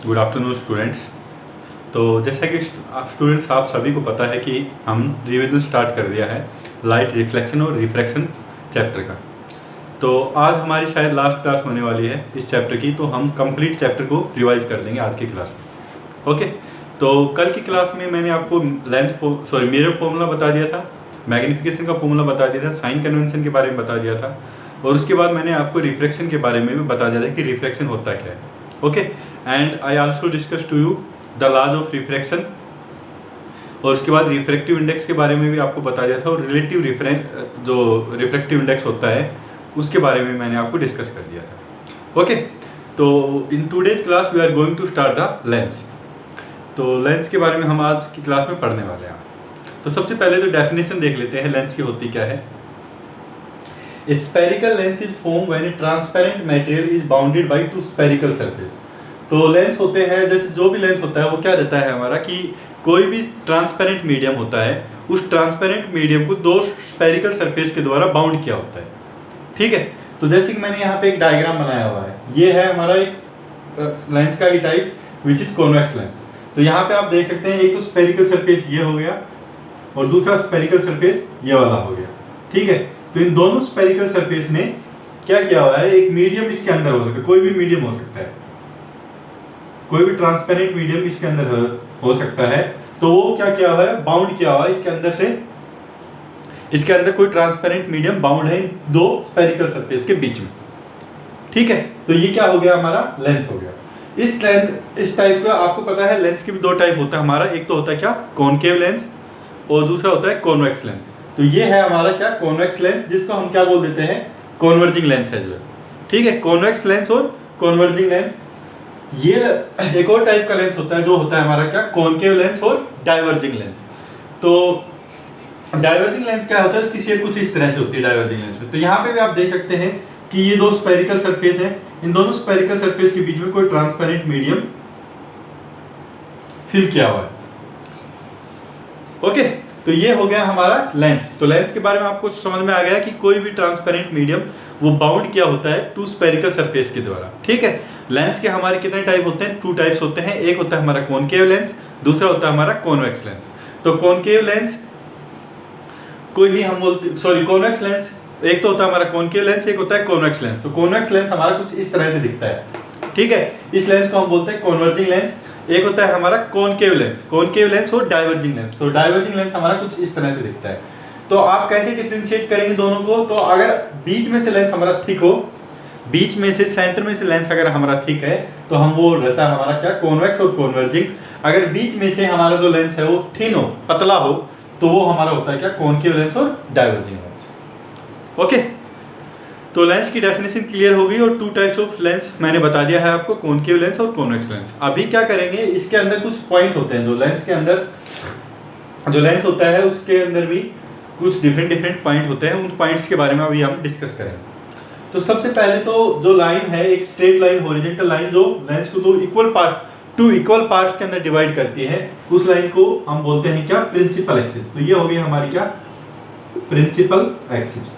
Good afternoon students. तो जैसा कि स्टूडेंट्स आप सभी को पता है कि हम रिवीजन स्टार्ट कर दिया है लाइट रिफ्लेक्शन और रिफ्रैक्शन चैप्टर का। तो आज हमारी शायद लास्ट क्लास होने वाली है इस चैप्टर की, तो हम कंप्लीट चैप्टर को रिवाइज कर देंगे आज की क्लास में। ओके, तो कल की क्लास में मैंने आपको मिरर फॉर्मूला बता दिया था, मैग्नीफिकेशन का फॉर्मूला बता दिया था, साइन कन्वेंशन के बारे में बता दिया था, और उसके बाद मैंने आपको रिफ्रैक्शन के बारे में भी बता दिया था कि रिफ्रैक्शन होता क्या है। Okay, and I also discuss to you the laws of refraction, और उसके बाद रिफ्रैक्टिव इंडेक्स के बारे में भी आपको बता दिया था, और रिलेटिव जो रिफ्रैक्टिव इंडेक्स होता है उसके बारे में मैंने आपको डिस्कस कर दिया था। ओके, तो in today's class we are going to start the lens. तो लेंस के बारे में हम आज की क्लास में पढ़ने वाले हैं। तो सबसे पहले तो डेफिनेशन देख लेते हैं लेंस की होती क्या है। Spherical lens is form when A transparent material is bounded by two spherical surface. तो लेंस होते हैं, जैसे जो भी लेंस होता है वो क्या रहता है हमारा कि कोई भी ट्रांसपेरेंट मीडियम होता है, उस ट्रांसपेरेंट मीडियम को दो स्फेरिकल सरफेस के द्वारा बाउंड किया होता है। ठीक है, तो जैसे कि मैंने यहाँ पे एक डायग्राम बनाया हुआ है, ये है हमारा एक लेंस का type which is convex lens. तो यहाँ पे आप देख सकते हैं एक तो स्फेरिकल सरफेस ये हो गया और दूसरा स्फेरिकल सरफेस ये वाला हो गया। ठीक है, तो इन दोनों स्फेरिकल सरफेस ने क्या किया हुआ है, एक मीडियम इसके अंदर हो सकता है, कोई भी मीडियम हो सकता है, कोई भी ट्रांसपेरेंट मीडियम इसके अंदर हो सकता है। तो वो क्या किया हुआ है, बाउंड किया हुआ है इसके अंदर से, इसके अंदर कोई ट्रांसपेरेंट मीडियम बाउंड है इन दो स्फेरिकल सरफेस के बीच में। ठीक है, तो ये क्या हो गया, हमारा लेंस हो गया। इस टाइप का आपको पता है लेंस के भी दो टाइप होता है हमारा, एक तो होता है क्या कॉनकेव लेंस और दूसरा होता है कॉन्वेक्स लेंस। तो ये है हमारा क्या कॉन्वेक्स लेंस, जिसको हम क्या बोल देते हैं कॉन्वर्जिंग लेंस है जो। ठीक है, कॉन्वेक्स लेंस और कॉन्वर्जिंग लेंस। ये एक और टाइप का लेंस होता है जो होता है हमारा क्या कॉनकेव लेंस और डाइवर्जिंग लेंस। तो डाइवर्जिंग लेंस क्या होता है, उसकी शेप कुछ इस तरह से होती है डाइवर्जिंग लेंस में। तो यहाँ पे भी आप देख सकते हैं कि ये दो स्फेरिकल सरफेस है, इन दोनों स्फेरिकल सरफेस के बीच में कोई ट्रांसपेरेंट मीडियम फिल किया हुआ है। ओके, तो ये हो गया हमारा लेंस। तो लेंस के बारे में आपको समझ में आ गया कि कोई भी ट्रांसपेरेंट मीडियम वो बाउंड किया होता है टू स्फेरिकल सरफेस के द्वारा। ठीक है, लेंस के हमारे कितने टाइप होते हैं, टू टाइप्स होते हैं। एक होता है हमारा कॉनकेव लेंस, दूसरा होता है हमारा कॉन्वेक्स लेंस। तो कॉनकेव लेंस कोई भी हम बोलते कॉन्वेक्स लेंस, एक तो होता है हमारा कॉनकेव लेंस, एक होता है कॉन्वेक्स लेंस। तो कॉन्वेक्स लेंस हमारा कुछ इस तरह से दिखता है। ठीक है, इस लेंस को हम बोलते हैं कॉन्वर्जिंग लेंस। एक होता है हमारा कॉनकेव लेंस और डाइवर्जिंग लेंस। तो डाइवर्जिंग लेंस हमारा कुछ इस तरह से दिखता है। तो आप कैसे डिफरेंशिएट करेंगे दोनों को, तो अगर बीच में से लेंस हमारा थिक हो, बीच में से सेंटर में से लेंस अगर हमारा थिक है तो हम वो रहता है हमारा क्या कॉन्वेक्स और कॉन्वर्जिंग। अगर बीच में से हमारा जो लेंस है वो थिन हो, पतला हो, तो वो हमारा होता है क्या कॉनकेव लेंस और डाइवर्जिंग लेंस। ओके, तो लेंस की डेफिनेशन क्लियर हो गई और टू टाइप्स ऑफ लेंस मैंने बता दिया है आपको, कॉनकेव लेंस और कॉन्वेक्स लेंस। अभी क्या करेंगे, इसके अंदर कुछ पॉइंट होते हैं, जो लेंस के अंदर जो लेंस होता है उसके अंदर भी कुछ डिफरेंट पॉइंट होते हैं, उन पॉइंट्स के बारे में अभी हम डिस्कस करेंगे। तो सबसे पहले तो जो लाइन है, एक स्ट्रेट लाइन हॉरिजॉन्टल लाइन जो लेंस को टू इक्वल पार्ट्स के अंदर डिवाइड करती है, उस लाइन को हम बोलते हैं क्या प्रिंसिपल एक्सिस। तो ये हो गई हमारी क्या प्रिंसिपल एक्सिस।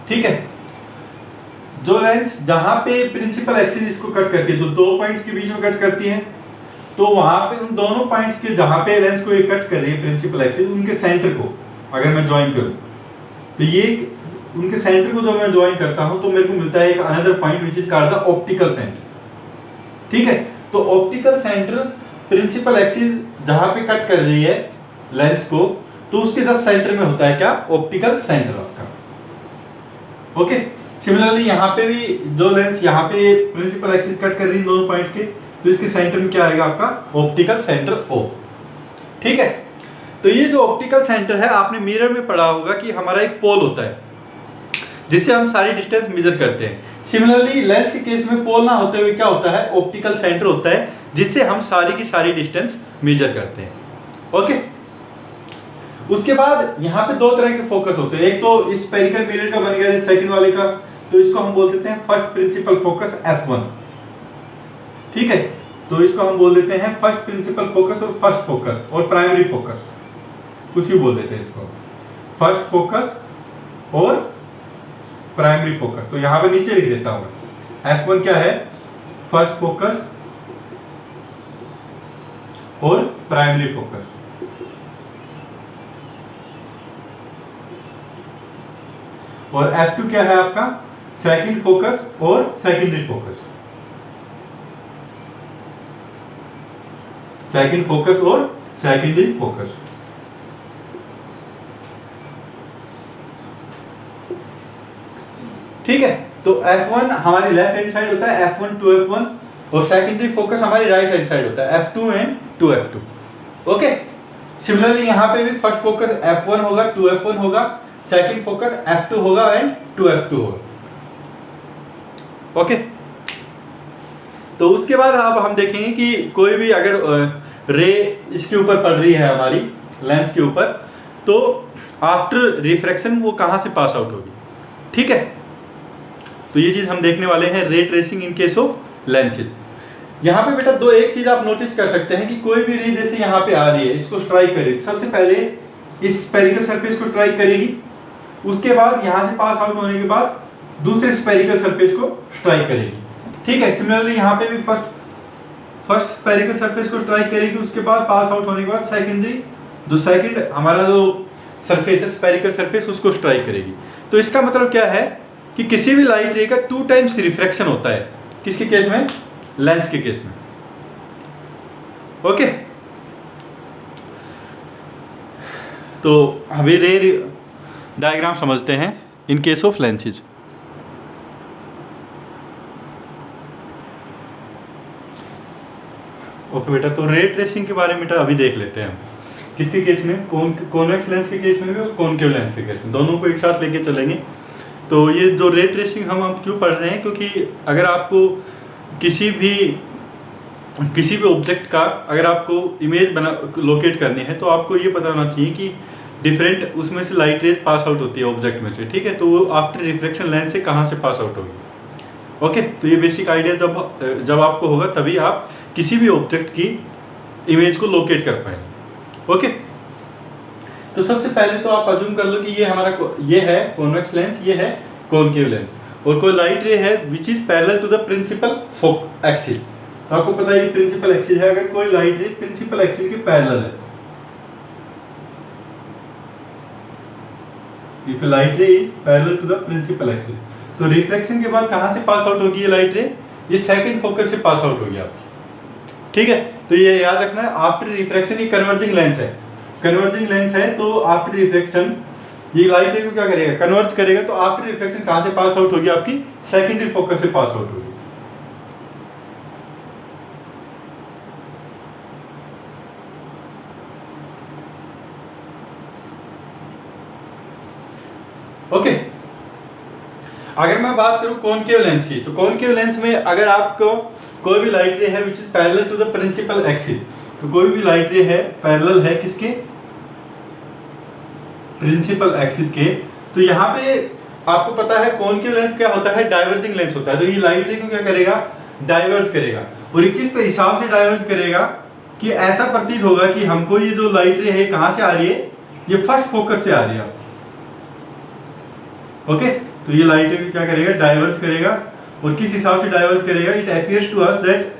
ठीक है, जो लेंस जहां पे प्रिंसिपल एक्सिस इसको कट करती है, तो दो पॉइंट्स के बीच में कट करती है, तो वहां पे उन दोनों पॉइंट्स के जहां पे लेंस को ये कट कर रही है प्रिंसिपल एक्सिस, उनके सेंटर को अगर मैं ज्वाइन करूं, तो ये उनके सेंटर को जब मैं ज्वाइन करता हूं तो मेरे को मिलता है एक another point which is called the optical centre. ठीक है, तो ऑप्टिकल सेंटर प्रिंसिपल एक्सिस जहां पे कट कर रही है लेंस को, तो उसके जस्ट सेंटर में होता है क्या ऑप्टिकल सेंटर आपका। ओके, सिमिलरली यहाँ पे भी जो लेंस यहाँ पे प्रिंसिपल एक्सिस कट कर रही है दोनों पॉइंट्स के, तो इसके सेंटर में क्या आएगा आपका ऑप्टिकल सेंटर ओ। ठीक है, तो ये जो ऑप्टिकल सेंटर है, आपने मिरर में पढ़ा होगा कि हमारा एक पोल होता है जिससे हम सारी डिस्टेंस मेजर करते हैं। सिमिलरली लेंस के केस में पोल ना होते हुए क्या होता है ऑप्टिकल सेंटर होता है, जिससे हम सारी की सारी डिस्टेंस मेजर करते हैं। ओके, उसके बाद यहाँ पे दो तरह के फोकस होते हैं, एक तो स्फेरिकल मिरर का बन गया सेकंड वाले का, तो इसको हम बोल देते हैं फर्स्ट प्रिंसिपल फोकस F1। ठीक है, तो इसको हम बोल देते हैं फर्स्ट प्रिंसिपल फोकस और फर्स्ट फोकस और प्राइमरी फोकस, कुछ भी बोल देते हैं इसको, फर्स्ट फोकस और प्राइमरी फोकस। तो यहाँ पे नीचे लिख देता हूँ F1 क्या है, फर्स्ट फोकस और प्राइमरी फोकस। और F2 क्या है आपका, सेकंड फोकस और सेकेंडरी फोकस। सेकंड फोकस और सेकेंडरी फोकस। ठीक है, तो F1 हमारी लेफ्ट हैंड साइड होता है F1 टू F1, और सेकेंडरी फोकस हमारी राइट हैंड साइड होता है F2 and to F2। Okay, similarly यहाँ पे भी फर्स्ट फोकस F1 होगा, टू F1 होगा, सेकंड फोकस F2 होगा एंड टू F2 होगा। ओके, तो उसके बाद अब हम देखेंगे कि कोई भी अगर रे इसके ऊपर पड़ रही है हमारी लेंस के ऊपर, तो आफ्टर रिफ्रैक्शन वो कहाँ से पास आउट होगी। ठीक है, तो ये चीज़ हम देखने वाले हैं, ray tracing in case of lenses. यहाँ पे बेटा दो एक चीज़ आप नोटिस कर सकते हैं कि कोई भी रे जैसे यहाँ पे आ रही है, इसको स्ट्राइक करेगी, सबसे पहले इस स्फेरिकल सरफेस को स्ट्राइक करेगी, उसके बाद यहाँ से पास आउट होने के बाद दूसरे स्फेरिकल सरफेस को स्ट्राइक करेगी। ठीक है, सिमिलरली यहाँ पे भी फर्स्ट स्फेरिकल सरफेस को स्ट्राइक करेगी, उसके बाद पास आउट होने के बाद सेकंड हमारा जो सरफेस है स्फेरिकल सरफेस उसको स्ट्राइक करेगी। तो इसका मतलब क्या है कि किसी भी लाइट रे का 2 टाइम्स रिफ्रैक्शन होता है, किसके केस में, लेंस के केस में। ओके, तो अभी रे डायग्राम समझते हैं इन केस ऑफ लेंसेज। ओके बेटा, तो रे ट्रेसिंग के बारे में बेटा अभी देख लेते हैं हम, किसके केस में, कॉन्वेक्स लेंस के केस में भी और कॉनकेव लेंस के केस में, दोनों को एक साथ लेके चलेंगे। तो ये जो रे ट्रेसिंग हम क्यों पढ़ रहे हैं, क्योंकि अगर आपको किसी भी ऑब्जेक्ट का अगर आपको इमेज लोकेट करनी है, तो आपको ये पता होना चाहिए कि डिफरेंट उसमें से लाइट रेज पास आउट होती है ऑब्जेक्ट में से। ठीक है, तो वो आफ्टर रिफ्लेक्शन लेंस से कहाँ से पास आउट होगी। ओके, तो ये बेसिक आइडिया जब आपको होगा तभी आप किसी भी ऑब्जेक्ट की इमेज को लोकेट कर पाएंगे। ओके, तो सबसे पहले तो आप अज्यूम कर लो कि ये है कॉन्वेक्स लेंस, ये है कॉनकेव लेंस, और कोई लाइट रे है which is parallel to the principal axis. तो आपको पता है ये प्रिंसिपल एक्सिस है, अगर कोई लाइट रे प्रिंसिपल एक्सिस के पैरेलल है, if light ray is parallel to the principal axis, तो रिफ्लेक्शन के बाद कहां से पास आउट होगी ये लाइट रे, ये सेकंड फोकस से पास आउट होगी आपकी। ठीक है, तो ये याद रखना है, आफ्टर रिफ्लेक्शन ये कन्वर्जिंग लेंस है, कन्वर्जिंग लेंस है, तो आफ्टर रिफ्लेक्शन ये लाइट रे को क्या करेगा, कन्वर्ज करेगा, तो आफ्टर रिफ्लेक्शन कहां से पास आउट होगी आपकी, सेकेंडरी फोकस से पास आउट होगी। ओके, अगर मैं बात करूं कॉनकेव लेंस की, तो कॉनकेव लेंस में अगर आपको कोई भी लाइट रे है which is parallel to the principal axis, तो कोई भी लाइट रे है पैरेलल है किसके, प्रिंसिपल एक्सिस के, तो यहाँ पे आपको पता है कॉनकेव लेंस क्या होता है, डाइवर्जिंग लेंस होता है। तो ये लाइट रे को क्या करेगा, डाइवर्ज करेगा, और ये किस हिसाब से डाइवर्ज करेगा कि ऐसा प्रतीत होगा कि हमको ये जो लाइट रे है कहाँ से आ रही है, ये फर्स्ट फोकस से आ रही है। ओके, तो ये लाइट रे क्या करेगा, डाइवर्ज करेगा, और किस हिसाब से डाइवर्ज करेगा, it appears to us that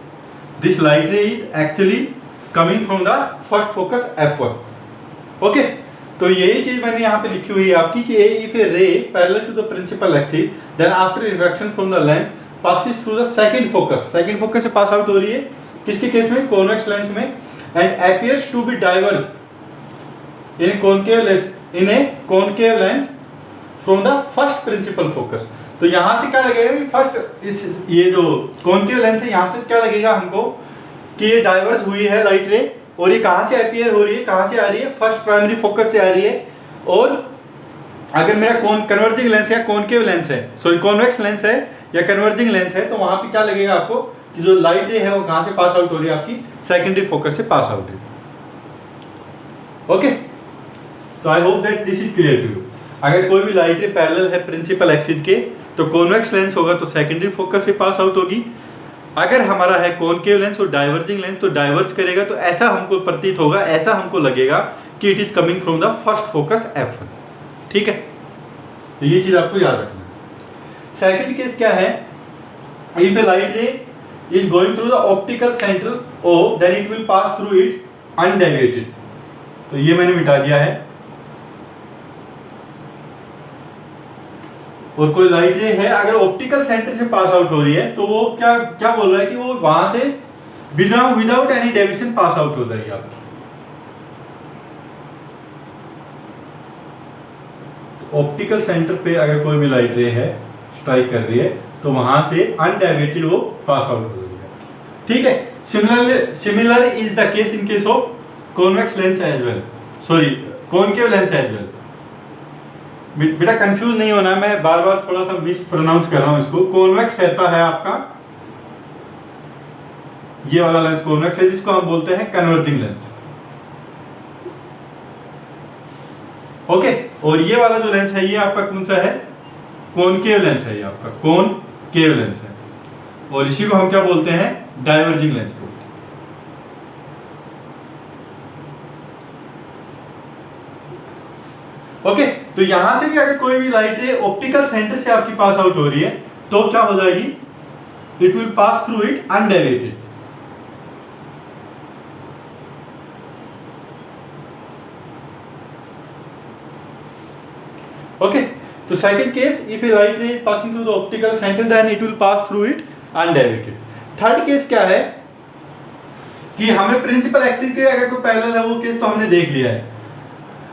this light ray is actually coming from the first focus F1। Okay, तो यही चीज मैंने यहाँ पे लिखी हुई है आपकी कि if a ray parallel to the principal axis then after refraction from the lens passes through the second focus से पास आउट हो रही है, किसके केस में, कॉन्वेक्स लेंस में, and appears to be diverge in a concave lens from the first principal focus. तो यहाँ से क्या लगेगा कि फर्स्ट ये जो कॉनकेव लेंस है यहाँ से क्या लगेगा हमको कि ये डाइवर्ज हुई है लाइट रे, और ये कहाँ से अपीयर हो रही है, कहाँ से आ रही है, फर्स्ट प्राइमरी फोकस से आ रही है। और अगर मेरा कन्वर्जिंग लेंस या कॉनकेव लेंस है, सॉरी कॉन्वेक्स लेंस है या कन्वर्जिंग लेंस है, तो वहाँ पे क्या लगेगा आपको कि जो लाइट रे है वो कहाँ से पास आउट हो रही है, आपकी सेकेंडरी फोकस से पास आउट है। ओके, तो I hope that this is clear to you. अगर कोई भी लाइट रे पैरेलल है प्रिंसिपल एक्सिस के, तो कॉन्वेक्स लेंस होगा तो सेकेंडरी फोकस से पास आउट होगी। अगर हमारा है कॉनकेव लेंस और डाइवर्जिंग लेंस, तो डाइवर्ज करेगा, तो ऐसा हमको प्रतीत होगा, ऐसा हमको लगेगा कि it is coming from the first focus F1। ठीक है, तो ये चीज आपको याद रखना है। सेकंड केस क्या है, if a light ray is going through the optical center O, then it will pass through it undeviated. तो ये मैंने मिटा दिया है। और कोई लाइट रे है अगर ऑप्टिकल सेंटर से पास आउट हो रही है तो वो क्या क्या बोल रहा है कि वो वहां से विदाउट एनी डेविएशन पास आउट हो जाएगी आपकी। ऑप्टिकल सेंटर पे अगर कोई भी लाइट रे है स्ट्राइक कर रही है तो वहां से अनडेविएटेड वो पास आउट हो जाएगी। ठीक है, similar is the case in case of convex lens as well, sorry concave lens as well. बेटा कंफ्यूज नहीं होना, मैं बार बार थोड़ा सा मिस प्रोनाउंस कर रहा हूं इसको। कॉन्वेक्स रहता है आपका ये वाला लेंस कॉन्वेक्स है जिसको हम बोलते हैं कन्वर्जिंग लेंस। ओके, और ये वाला जो लेंस है ये आपका कौन सा है? कॉनकेव लेंस है, ये आपका कॉनकेव लेंस है। और इसी को हम क्या बोलते हैं? डाइवर्जिंग लेंस बोलते हैं। ओके, तो यहां से भी अगर कोई भी लाइट रे ऑप्टिकल सेंटर से आपकी पास आउट हो रही है तो क्या हो जाएगी? It will pass through it undeviated. Okay, तो second case, if a light ray is passing through the optical centre then it will pass through it undeviated. Third case क्या है कि हमें प्रिंसिपल एक्सिस के अगर कोई पैरेलल है वो केस तो हमने देख लिया है।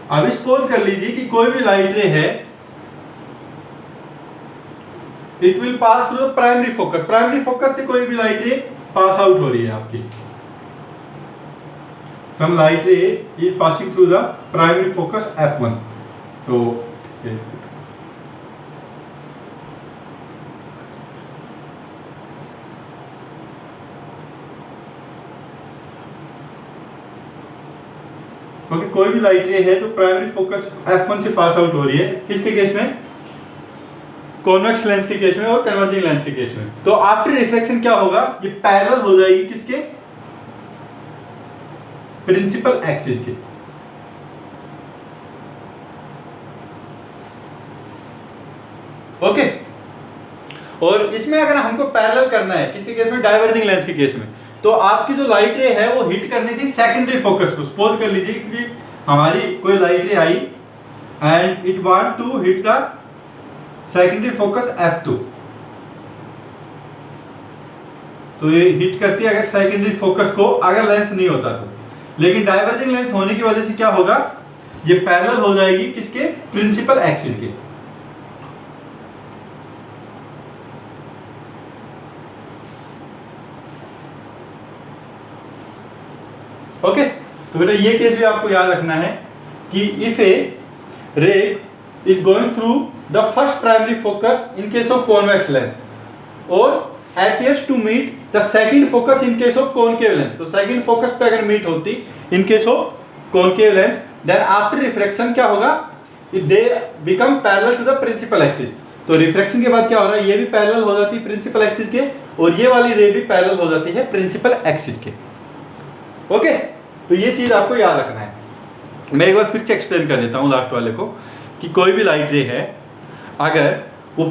अब सपोज कर लीजिए कि कोई भी लाइट रे है, it will pass through the primary focus. Primary focus से कोई भी लाइट रे पास आउट हो रही है आपकी। Some light ray is passing through the primary focus F1। तो क्योंकि कोई भी लाइट रे है तो प्राइमरी फोकस F1 से पास आउट हो रही है, किसके केस में? कॉन्वेक्स लेंस के केस में और कन्वर्जिंग लेंस के केस में। तो आफ्टर रिफ्लेक्शन क्या होगा? ये पैरेलल हो जाएगी किसके? प्रिंसिपल एक्सिस के। ओके, और इसमें अगर हमको पैरेलल करना है किसके केस में? डाइवर्जिंग लेंस के केस में। तो आपकी जो लाइट रे है वो हिट करनी थी सेकेंडरी फोकस को। सपोज कर लीजिए कि हमारी कोई light ray I and it want to hit the secondary focus F2। तो ये हिट करती है अगर सेकेंडरी फोकस को, अगर लेंस नहीं होता तो। लेकिन डाइवर्जिंग लेंस होने की वजह से क्या होगा? ये पैरेलल हो जाएगी किसके? प्रिंसिपल एक्सिस के। ओके, तो बेटा ये केस भी आपको याद रखना है कि इफ ए रे is going through the first primary focus in case of convex lens और appears to meet the second focus in case of concave lens। तो सेकंड फोकस पे अगर मीट होती इन case of concave lens, then after refraction क्या होगा? they become parallel to the principal axis। तो refraction के बाद क्या हो रहा है? ये भी पैरेलल हो जाती है प्रिंसिपल एक्सिस के और ये वाली रे भी पैरेलल हो जाती है प्रिंसिपल एक्सिस के। ओके, तो ये चीज आपको याद रखना है। मैं एक बार फिर से एक्सप्लेन कर देता हूँ लास्ट वाले को कि कोई भी लाइट रे है अगर वो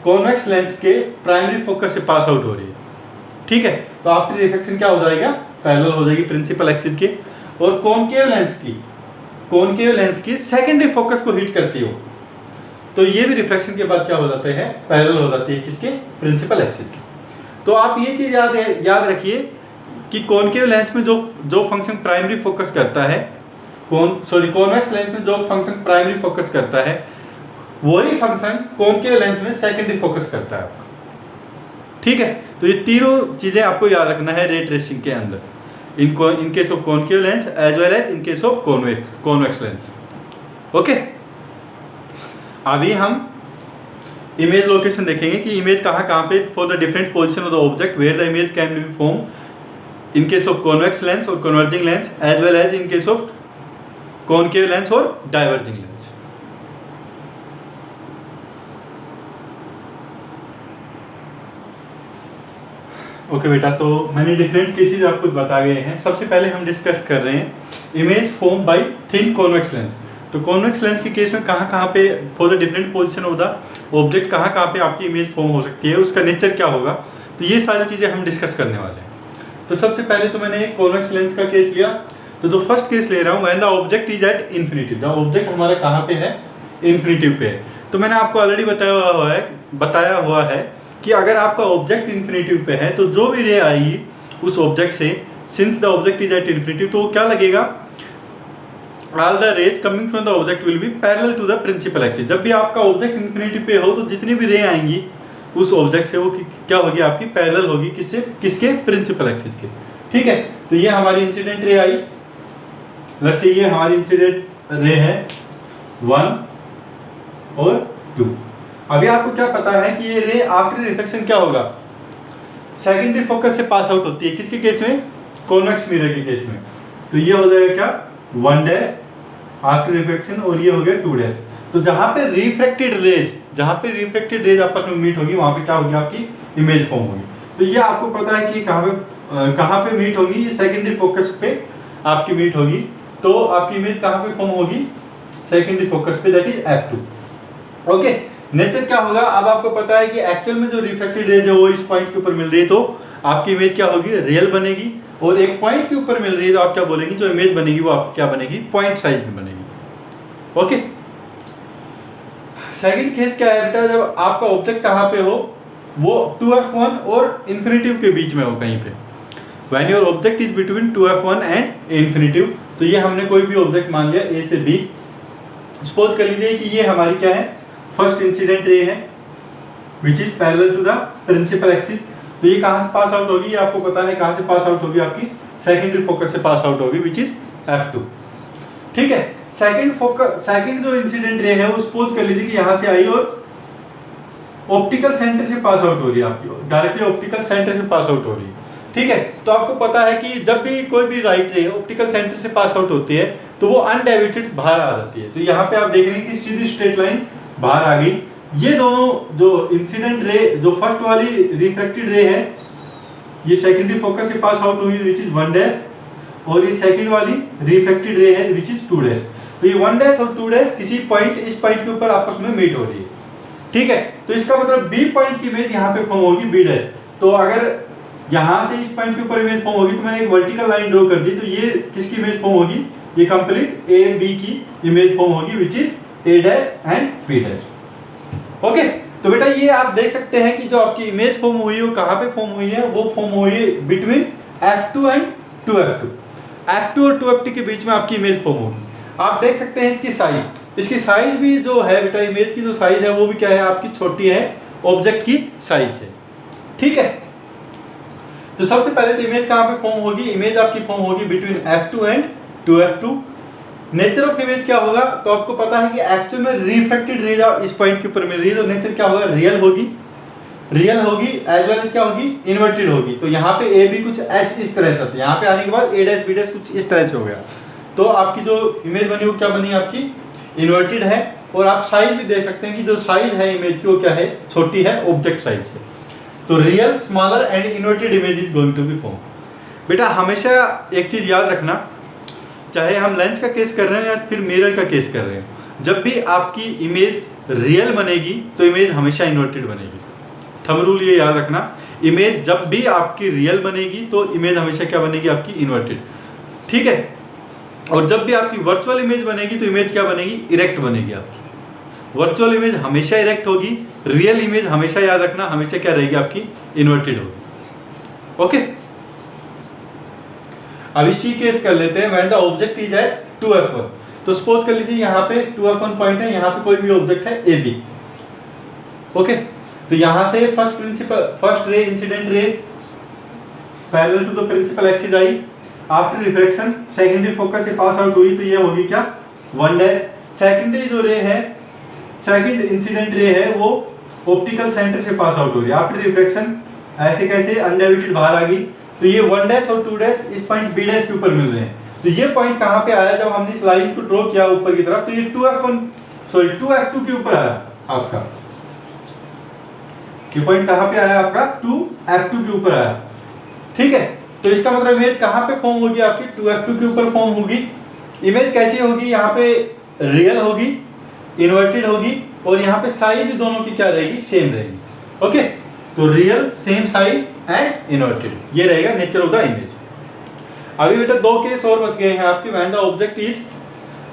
कॉन्वेक्स लेंस के प्राइमरी फोकस से पास आउट हो रही है, ठीक है, तो आफ्टर रिफ्लेक्शन क्या हो जाएगा? पैरेलल हो जाएगी प्रिंसिपल एक्सिस के। और कॉनकेव लेंस की सेकेंडरी फोकस को हिट करती हो तो ये भी रिफ्लेक्शन के बाद क्या हो जाते हैं? पैरेलल हो जाती है किसके? प्रिंसिपल एक्सिस के। तो आप ये चीज याद रखिए कि कॉनकेव लेंस में जो फंक्शन प्राइमरी फोकस करता है, कॉन्वेक्स लेंस में जो फंक्शन प्राइमरी फोकस करता है वही फंक्शन कॉनकेव लेंस में सेकेंडरी फोकस करता है आपका। ठीक है, तो ये तीनों चीजें आपको याद रखना है रे ट्रेसिंग के अंदर, in case of concave lens as well as in case of convex lens. Okay, अभी हम इमेज लोकेशन देखेंगे कि इमेज कहाँ पे for the different position of the object where the image can be form in case of convex lens और converging lens as well as in case of concave lens और diverging lens. Okay बेटा, तो मैंने different cases आपको बता गए हैं। सबसे पहले हम डिस्कस कर रहे हैं image form by thin convex lens. तो कॉन्वेक्स लेंस के केस में कहाँ पे for the different position of the object कहाँ पे आपकी इमेज फॉर्म हो सकती है, उसका नेचर क्या होगा। तो ये सारी चीज़ें हम डिस्कस करने वाले हैं। तो सबसे पहले तो मैंने कॉन्वेक्स लेंस का केस लिया, तो जो फर्स्ट केस ले रहा हूँ when the object is at infinitive, जब ऑब्जेक्ट हमारा कहाँ पे है, इन्फिनिटिव पे है। तो मैंने आपको ऑलरेडी बताया हुआ है कि अगर आपका ऑब्जेक्ट इन्फिनिटिव पे है तो जो भी रे आएगी उस ऑब्जेक्ट से, since the object is at infinitive, तो क्या लगेगा, all the rays coming from the object will be parallel to the principal axis. जब भी आपका ऑब्जेक्ट इन्फिनिटी पे हो तो जितनी भी रे आएंगी उस ऑब्जेक्ट से वो क्या होगी, आपकी पैरेलल होगी, किसके, प्रिंसिपल एक्सिस के। ठीक है, तो ये हमारी इंसिडेंट रे आई, वैसे ये हमारी इंसिडेंट रे है 1 और 2। अभी आपको क्या पता है कि ये रे आफ्टर रिफ्लेक्शन क्या होगा, सेकेंडरी फोकस से पास आउट होती है, किसके केस में, कॉन्वेक्स मिरर के केस में। तो ये हो जाएगा क्या, 1' आफ्टर रिफ्लेक्शन, और ये हो गया 2'। तो जहां पे रिफ्रैक्टेड रेज आपस में मीट होगी वहां पे क्या होगी, आपकी इमेज फॉर्म होगी। तो ये आपको पता है कि कहाँ पे मीट होगी, ये सेकेंडरी फोकस पे आपकी मीट होगी। तो आपकी इमेज कहाँ पे फॉर्म होगी, सेकेंडरी फोकस पे, that is F2। Okay, nature क्या होगा, अब आपको पता है कि एक्चुअल में जो रिफ्लेक्टेड रेज है वो इस पॉइंट के ऊपर मिल रही है, तो आपकी इमेज क्या होगी, रियल बनेगी। और एक पॉइंट के ऊपर मिल रही है तो आप क्या बोलेंगे, जो इमेज बनेगी वो आपकी क्या बनेगी, पॉइंट साइज में बनेगी। ओके, सेकंड केस क्या है बेटा, जब आपका ऑब्जेक्ट कहाँ पे हो, वो 2f1 और इन्फिनिटिव के बीच में हो कहीं पे, when your object is between 2f1 and infinitive. तो ये हमने कोई भी ऑब्जेक्ट मान लिया A से B, सपोज कर लीजिए कि ये हमारी क्या है, फर्स्ट इंसिडेंट रे है which is parallel to the principal axis. तो ये कहाँ से पास आउट होगी, ये आपको पता है कहाँ से पास आउट होगी, आपकी सेकेंडरी फोकस से पास आउट होगी विच इज F2। ठीक है, सेकंड जो इंसिडेंट रे है वो सपोज कर लीजिए कि यहाँ से आई और ऑप्टिकल सेंटर से पास आउट हो रही है, आपकी डायरेक्टली ऑप्टिकल सेंटर से पास आउट हो रही है। ठीक है, तो आपको पता है कि जब भी कोई भी राइट रे ऑप्टिकल सेंटर से पास आउट होती है तो वो अनडेविएटेड बाहर आ जाती है। तो यहाँ पे आप देख रहे हैं कि सीधी स्ट्रेट लाइन बाहर आ गई। ये दोनों जो इंसिडेंट रे, जो फर्स्ट वाली रिफ्रैक्टेड रे है, ये सेकेंडरी फोकस से पास आउट हुई विच इज 1', और ये सेकंड वाली रिफ्रैक्टेड रे है विच इज 2'। तो ये 1' और 2' किसी पॉइंट, इस पॉइंट के ऊपर आपस में मीट हो रही है। ठीक है, तो इसका मतलब B पॉइंट की इमेज यहाँ पे फॉर्म होगी B'। तो अगर यहाँ से इस पॉइंट के ऊपर इमेज फॉर्म होगी, तो मैंने एक वर्टिकल लाइन ड्रॉ कर दी, तो ये किसकी इमेज फॉर्म होगी, ये कंप्लीट AB की इमेज फॉर्म होगी which is A' and B'। Okay, तो बेटा ये आप देख सकते हैं कि जो आपकी इमेज फॉर्म हुई है वो कहाँ पे फॉर्म हुई है, वो फॉर्म हुई है between F2 and 2F2। F2 और 2F2 के बीच में आपकी इमेज फॉर्म होगी। आप देख सकते हैं इसकी साइज भी जो है बेटा, इमेज की जो साइज है वो भी क्या है, आपकी छोटी है, ऑब्जेक्ट की साइज है। ठीक है, तो सबसे पहले तो इमेज कहाँ पे फॉर्म होगी, इमेज आपकी फॉर्म होगी between F2 and 2F2। Nature of image क्या होगा, तो आपको पता है कि एक्चुअल में रिफ्रैक्टेड रेज इस पॉइंट के ऊपर मिल रही है, तो नेचर क्या होगा, रियल होगी एज वेल क्या होगी, इन्वर्टेड होगी। तो यहाँ पे ए बी कुछ इस तरह से होता है, यहाँ पे आने के बाद A' B' कुछ इस तरह से हो गया। तो आपकी जो इमेज बनी वो क्या बनी, आपकी इन्वर्टेड है। और आप साइज भी देख सकते हैं कि जो साइज है इमेज की वो क्या है, छोटी है ऑब्जेक्ट साइज से। तो real, smaller and inverted image is going to be form. बेटा हमेशा एक चीज याद रखना, चाहे हम लेंस का केस कर रहे हैं या फिर मिरर का केस कर रहे हैं, जब भी आपकी इमेज रियल बनेगी तो इमेज हमेशा इन्वर्टेड बनेगी। थंब रूल ये याद रखना, इमेज जब भी आपकी रियल बनेगी तो इमेज हमेशा क्या बनेगी, आपकी इन्वर्टेड। ठीक है, और जब भी आपकी वर्चुअल इमेज बनेगी तो इमेज क्या बनेगी, इरेक्ट बनेगी। आपकी वर्चुअल इमेज हमेशा इरेक्ट होगी, रियल इमेज हमेशा याद रखना हमेशा क्या रहेगी, आपकी इन्वर्टेड होगी। ओके, अब इसी केस कर लेते हैं when the object is at 2F1। तो सपोज कर लीजिए यहाँ पे 2F1 पॉइंट है, यहाँ पे कोई भी ऑब्जेक्ट है AB। ओके, तो यहाँ से first ray incident ray parallel to the principal axis आई, आफ्टर रिफ्रैक्शन सेकेंडरी फोकस से पास आउट हुई, तो ये होगी क्या, 1'। सेकेंडरी जो रे है, सेकेंड इंसिडेंट रे है, वो ऑप्टिकल सेंटर से पास आउट हो रही है, आफ्टर रिफ्रैक्शन ऐसे कैसे अनडेविएटेड बाहर आ गई। तो ये 1' और 2' इस पॉइंट B' के ऊपर मिल रहे हैं। तो ये पॉइंट कहाँ पे आया, जब हमने इस लाइन को ड्रॉ किया ऊपर की तरफ, तो ये 2F2 के ऊपर आया आपका। ये पॉइंट कहाँ पे आया आपका, 2F2 के ऊपर आया। ठीक है, तो इसका मतलब इमेज कहाँ पे फॉर्म होगी, आपकी 2F2 के ऊपर फॉर्म होगी। इमेज कैसी होगी, यहाँ पे रियल होगी, इन्वर्टेड होगी, और यहाँ पे साइज दोनों की क्या रहेगी, सेम रहेगी। ओके, तो real, same size and inverted, ये रहेगा नेचर ऑफ द इमेज। अभी बेटा दो केस और बच गए हैं आपके, when the object is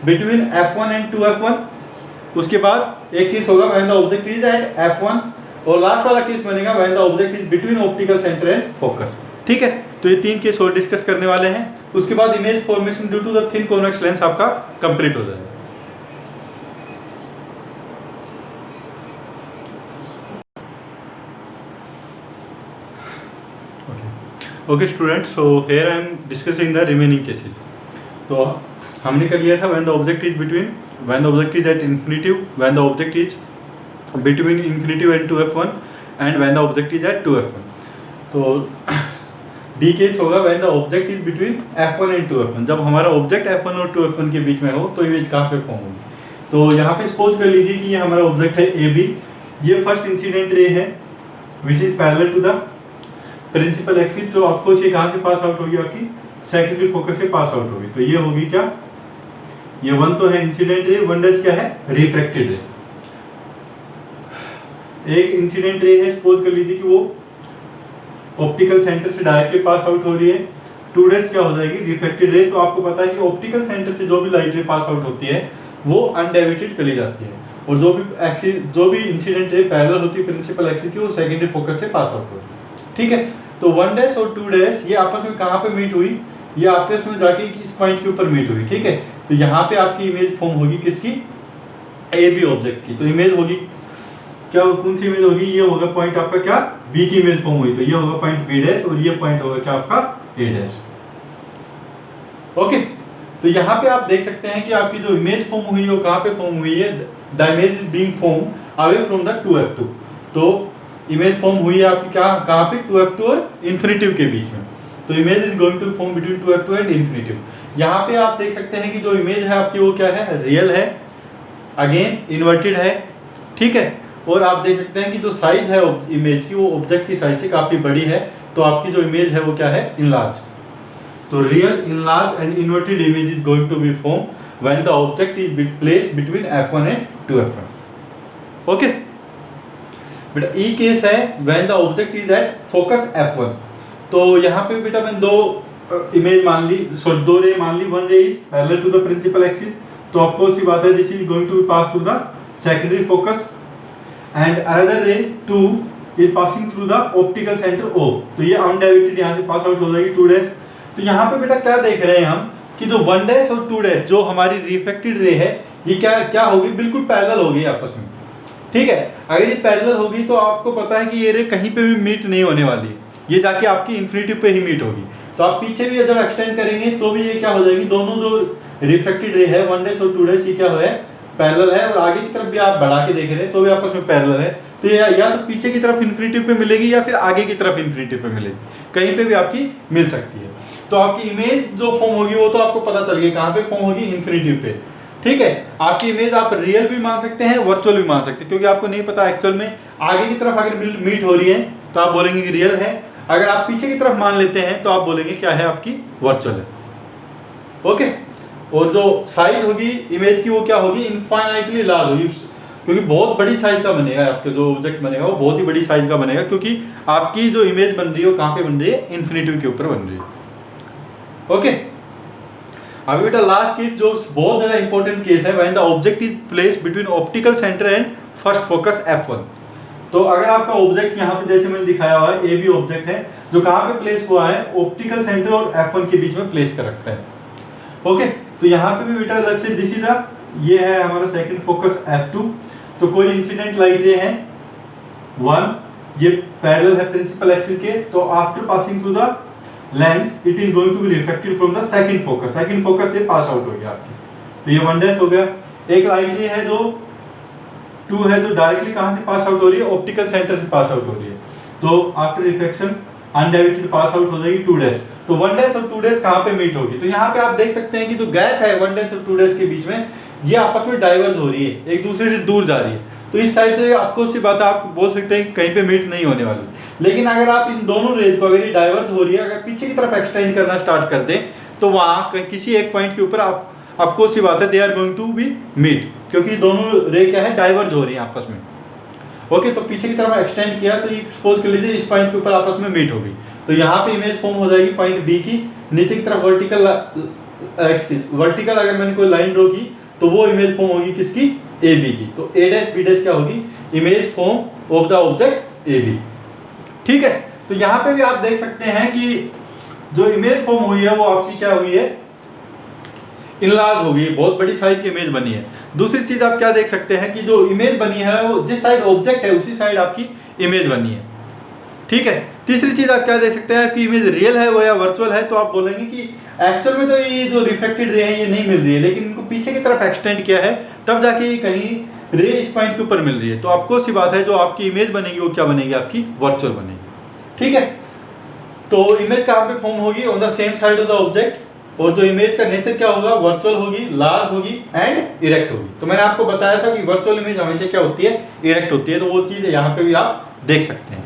between f1 and 2f1। उसके बाद एक केस होगा when the object is at f1, और लास्ट वाला केस बनेगा when the object is between optical centre and focus. ठीक है, तो ये 3 केस और डिस्कस करने वाले हैं। उसके बाद image formation due to the thin convex lens आपका कंप्लीट हो जाएगा। Okay students, so here I am discussing the remaining cases. तो हमने कर लिया था when the object is between, when the object is at infinitive, when the object is between infinitive and 2f1, and when the object is at 2f1। तो D case होगा when the object is between f1 and 2f1। जब हमारा object f1 और 2f1 के बीच में हो तो इमेज कहाँ पे फॉर्म होगी। तो यहाँ पे सपोज कर लीजिए कि ये हमारा ऑब्जेक्ट है AB, ये फर्स्ट इंसिडेंट रे है which is parallel to the principal axis. जो आपको ये कहाँ से पास आउट होगी, आपकी सेकेंडरी फोकस से पास आउट होगी। तो ये होगी क्या, ये 1 तो है इंसिडेंट रे, 1 क्या है रिफ्रैक्टेड रे। एक इंसिडेंट रे है, सपोज कर लीजिए कि वो ऑप्टिकल सेंटर से डायरेक्टली पास आउट हो रही है। 2 क्या हो जाएगी रिफ्रैक्टेड रे। तो आपको पता है कि ऑप्टिकल सेंटर से जो भी लाइट रे पास आउट होती है वो अनडेविएटेड चली जाती है, और जो भी इंसिडेंट रे पैरेलल होती है प्रिंसिपल एक्सिस की, वो सेकेंडरी फोकस से पास आउट होती है। ठीक है, तो 1 और 2 ये आपस में कहाँ पे मीट हुई, ये आपस में जाके इस पॉइंट के ऊपर मीट हुई। ठीक है, तो यहाँ पे आपकी इमेज फॉर्म होगी किसकी, AB ऑब्जेक्ट की। तो इमेज होगी क्या, कौन सी इमेज होगी, ये होगा पॉइंट आपका क्या B की इमेज फॉर्म हुई, तो ये होगा पॉइंट B' और ये पॉइंट होगा क्या आपका A'। ओके, तो यहाँ पे आप देख सकते हैं कि आपकी जो इमेज फॉर्म हुई है वो कहाँ पे फॉर्म हुई है, the image is being form away from the 2f2। तो इमेज फॉर्म हुई है आपकी क्या, कहाँ पे 2f2 और इन्फिनिटिव के बीच में। तो image is going to form between 2f2 and infinitive. यहाँ पे आप देख सकते हैं कि जो इमेज है आपकी वो क्या है, रियल है, अगेन इन्वर्टेड है। ठीक है, और आप देख सकते हैं कि जो साइज है इमेज की वो ऑब्जेक्ट की साइज से काफी बड़ी है। तो आपकी जो इमेज है वो क्या है, इनलार्ज। तो real, enlarge and inverted image is going to be form when the object is placed between f1 and 2f1। Okay बेटा, ई केस है when the object is at focus f1। तो यहाँ पे बेटा मैंने 2 इमेज मान ली, sorry 2 रे मान ली। 1 ray is parallel to the principal axis, तो आपको सी बात है this is going to pass through the secondary focus, and another ray 2 is passing through the optical centre O। तो ये अनडाइवर्टेड यहाँ से पास आउट हो जाएगी 2 तो यहाँ पे बेटा क्या देख रहे हैं हम कि जो 1 और 2 जो हमारी रिफ्लेक्टेड रे है, ये क्या होगी, बिल्कुल पैरेलल होगी आपस में। ठीक है, अगर ये पैरेलल होगी तो आपको पता है कि ये रे कहीं पे भी मीट नहीं होने वाली है, ये जाके आपकी इन्फिनिटी पे ही मीट होगी। तो आप पीछे भी जब एक्सटेंड करेंगे तो भी ये क्या हो जाएगी, दोनों जो रिफ्लेक्टेड रे है 1 और 2 ये क्या है, पैरेलल है, और आगे की तरफ भी आप बढ़ा के देख रहे हैं तो भी आपस में पैरेलल है। तो ये या तो पीछे की तरफ इन्फिनिटी पे मिलेगी या फिर आगे की तरफ इन्फिनिटी पे मिलेगी, कहीं पे भी आपकी मिल सकती है। तो आपकी इमेज जो फॉर्म होगी वो तो आपको पता चल गई कहाँ पे फॉर्म होगी, इन्फिनिटी पे। ठीक है, आपकी इमेज आप रियल भी मान सकते हैं, वर्चुअल भी मान सकते हैं, क्योंकि आपको नहीं पता एक्चुअल में आगे की तरफ अगर मीट हो रही है तो आप बोलेंगे कि रियल है, अगर आप पीछे की तरफ मान लेते हैं तो आप बोलेंगे क्या है, आपकी वर्चुअल है। ओके, और जो साइज होगी इमेज की वो क्या होगी, इनफाइनाइटली लार्ज होगी, क्योंकि बहुत बड़ी साइज का बनेगा आपका जो ऑब्जेक्ट बनेगा, वो बहुत ही बड़ी साइज का बनेगा, क्योंकि आपकी जो इमेज बन रही है वो कहाँ पे बन रही है, इन्फिनिटी के ऊपर बन रही है। ओके, अभी बेटा लास्ट केस जो बहुत ज्यादा इंपॉर्टेंट केस है, when the object is placed between optical centre and first focus f1। तो अगर आपका ऑब्जेक्ट यहाँ पे जैसे मैंने दिखाया हुआ है, AB ऑब्जेक्ट है जो कहाँ पे प्लेस हुआ है, ऑप्टिकल सेंटर और f1 के बीच में प्लेस कर रखा है। ओके, तो यहाँ पे भी बेटा अलग से दिस इज ये है हमारा सेकंड फोकस f2। तो कोई इंसिडेंट लाइट रे है 1, ये पैरेलल है प्रिंसिपल एक्सिस के, तो after passing through the lens it is going to be reflected from the second focus से पास आउट हो गया आपकी। तो ये 1 हो गया। एक लाइट रे है जो 2 है जो डायरेक्टली कहाँ से पास आउट हो रही है, ऑप्टिकल सेंटर से पास आउट हो रही है, तो आफ्टर रिफ्लेक्शन अनडायरेक्टेड पास आउट हो जाएगी 2 तो 1 और 2 कहाँ पे मीट होगी। तो यहाँ पे आप देख सकते हैं कि जो गैप है 1 और 2 के बीच में, ये आपस में डाइवर्ज हो रही है, एक दूसरे से दूर जा रही है। तो इस साइड से आपको सी बात है, आप बोल सकते हैं कि कहीं पे मीट नहीं होने वाली। लेकिन अगर आप इन दोनों रेज को, अगर ये डाइवर्ज हो रही है, अगर पीछे की तरफ एक्सटेंड करना स्टार्ट कर दें तो वहाँ किसी एक पॉइंट के ऊपर आपको सी बात है they are going to be meet, क्योंकि दोनों रे क्या है, डाइवर्ज हो रही है आपस में। ओके, तो पीछे की तरफ एक्सटेंड किया तो ये सपोज कर लीजिए इस पॉइंट के ऊपर आपस में मीट होगी, तो यहाँ पे इमेज फॉर्म हो जाएगी पॉइंट बी की। नीचे की तरफ वर्टिकल अगर मैंने कोई लाइन ड्रॉ की तो वो इमेज फॉर्म होगी किसकी, ए बी की। तो ए डैश बी डैश क्या होगी, image form of the object A B. ठीक है, तो यहाँ पे भी आप देख सकते हैं कि जो इमेज फॉर्म हुई है वो आपकी क्या हुई है, इनलार्ज हो गई, बहुत बड़ी साइज की इमेज बनी है। दूसरी चीज आप क्या देख सकते हैं कि जो इमेज बनी है वो जिस साइड ऑब्जेक्ट है उसी साइड आपकी इमेज बनी है। ठीक है, तीसरी चीज आप क्या देख सकते हैं, आपकी इमेज रियल है वो या वर्चुअल है, तो आप बोलेंगे कि एक्चुअल में तो ये जो रिफ्लेक्टेड रे है ये नहीं मिल रही है, लेकिन इनको पीछे की तरफ एक्सटेंड किया है तब जाके ये कहीं रे इस पॉइंट के ऊपर मिल रही है। तो आपको सी बात है, जो आपकी इमेज बनेगी वो क्या बनेगी, आपकी वर्चुअल बनेगी। ठीक है, तो इमेज कहाँ पे फॉर्म होगी, on the same side of the object, और जो इमेज का नेचर क्या होगा, वर्चुअल होगी, लार्ज होगी एंड इरेक्ट होगी। तो मैंने आपको बताया था कि वर्चुअल इमेज हमेशा क्या होती है, इरेक्ट होती है, तो वो चीज़ यहाँ पे भी आप देख सकते हैं।